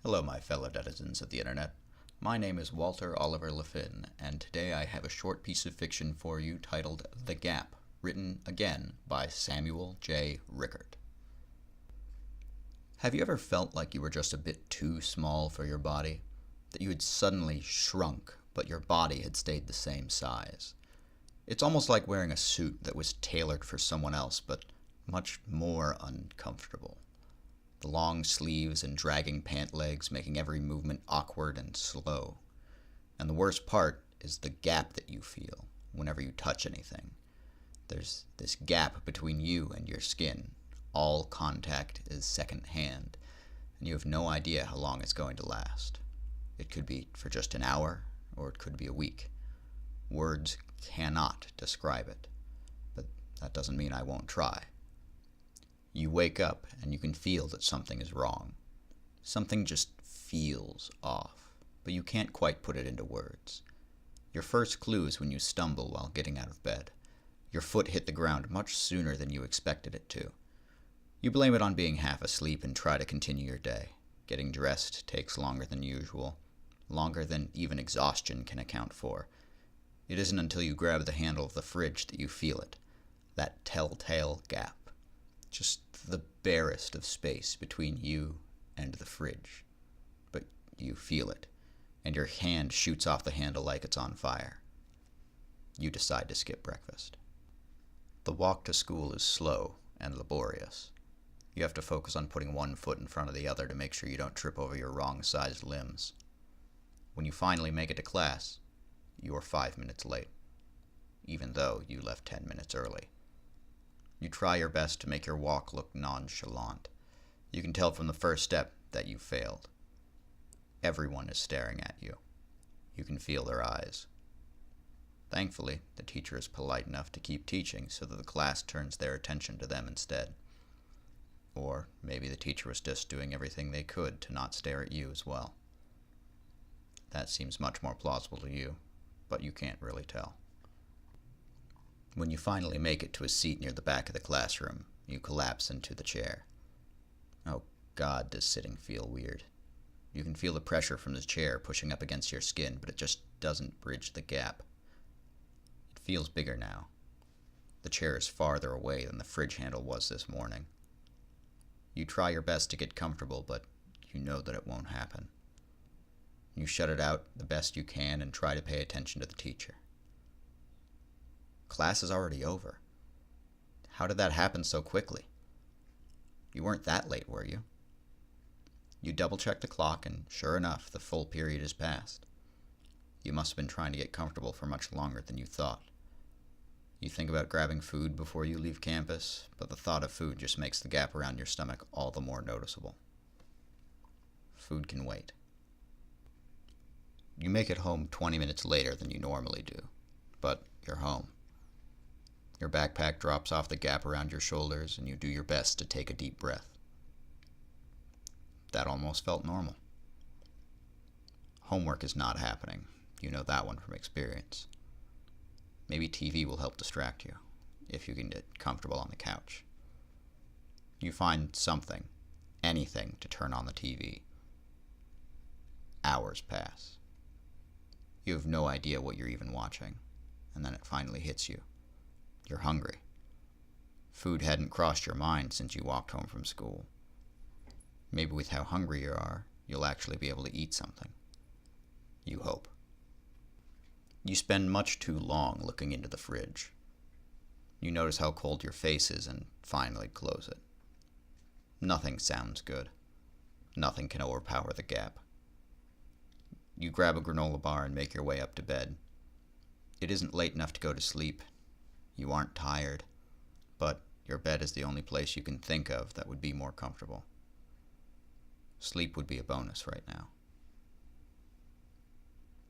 Hello, my fellow denizens of the internet. My name is Walter Olliver Lfen, and today I have a short piece of fiction for you titled The Gap, written again by Samuel J. Rickert. Have you ever felt like you were just a bit too small for your body? That you had suddenly shrunk, but your body had stayed the same size? It's almost like wearing a suit that was tailored for someone else, but much more uncomfortable. The long sleeves and dragging pant legs making every movement awkward and slow. And the worst part is the gap that you feel whenever you touch anything. There's this gap between you and your skin. All contact is second-hand, and you have no idea how long it's going to last. It could be for just an hour, or it could be a week. Words cannot describe it, but that doesn't mean I won't try. You wake up and you can feel that something is wrong. Something just feels off, but you can't quite put it into words. Your first clue is when you stumble while getting out of bed. Your foot hit the ground much sooner than you expected it to. You blame it on being half asleep and try to continue your day. Getting dressed takes longer than usual, longer than even exhaustion can account for. It isn't until you grab the handle of the fridge that you feel it, that telltale gap. Just the barest of space between you and the fridge. But you feel it, and your hand shoots off the handle like it's on fire. You decide to skip breakfast. The walk to school is slow and laborious. You have to focus on putting one foot in front of the other to make sure you don't trip over your wrong-sized limbs. When you finally make it to class, you are 5 minutes late, even though you left 10 minutes early. You try your best to make your walk look nonchalant. You can tell from the first step that you failed. Everyone is staring at you. You can feel their eyes. Thankfully, the teacher is polite enough to keep teaching so that the class turns their attention to them instead. Or maybe the teacher was just doing everything they could to not stare at you as well. That seems much more plausible to you, but you can't really tell. When you finally make it to a seat near the back of the classroom, you collapse into the chair. Oh God, does sitting feel weird. You can feel the pressure from the chair pushing up against your skin, but it just doesn't bridge the gap. It feels bigger now. The chair is farther away than the fridge handle was this morning. You try your best to get comfortable, but you know that it won't happen. You shut it out the best you can and try to pay attention to the teacher. Class is already over. How did that happen so quickly? You weren't that late, were you? You double-check the clock, and sure enough, the full period is passed. You must have been trying to get comfortable for much longer than you thought. You think about grabbing food before you leave campus, but the thought of food just makes the gap around your stomach all the more noticeable. Food can wait. You make it home 20 minutes later than you normally do, but you're home. Your backpack drops off the gap around your shoulders, and you do your best to take a deep breath. That almost felt normal. Homework is not happening. You know that one from experience. Maybe TV will help distract you, if you can get comfortable on the couch. You find something, anything, to turn on the TV. Hours pass. You have no idea what you're even watching, and then it finally hits you. You're hungry. Food hadn't crossed your mind since you walked home from school. Maybe with how hungry you are, you'll actually be able to eat something. You hope. You spend much too long looking into the fridge. You notice how cold your face is and finally close it. Nothing sounds good. Nothing can overpower the gap. You grab a granola bar and make your way up to bed. It isn't late enough to go to sleep. You aren't tired, but your bed is the only place you can think of that would be more comfortable. Sleep would be a bonus right now.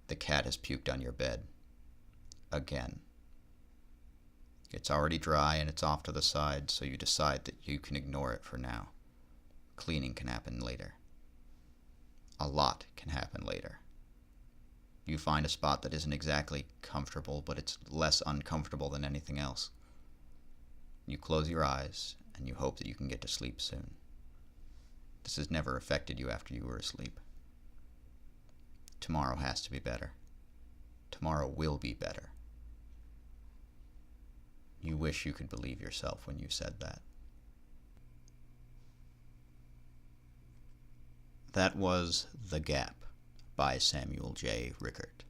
The cat has puked on your bed. Again. It's already dry and it's off to the side, so you decide that you can ignore it for now. Cleaning can happen later. A lot can happen later. You find a spot that isn't exactly comfortable, but it's less uncomfortable than anything else. You close your eyes, and you hope that you can get to sleep soon. This has never affected you after you were asleep. Tomorrow has to be better. Tomorrow will be better. You wish you could believe yourself when you said that. That was The Gap by Samuel J. Rickert.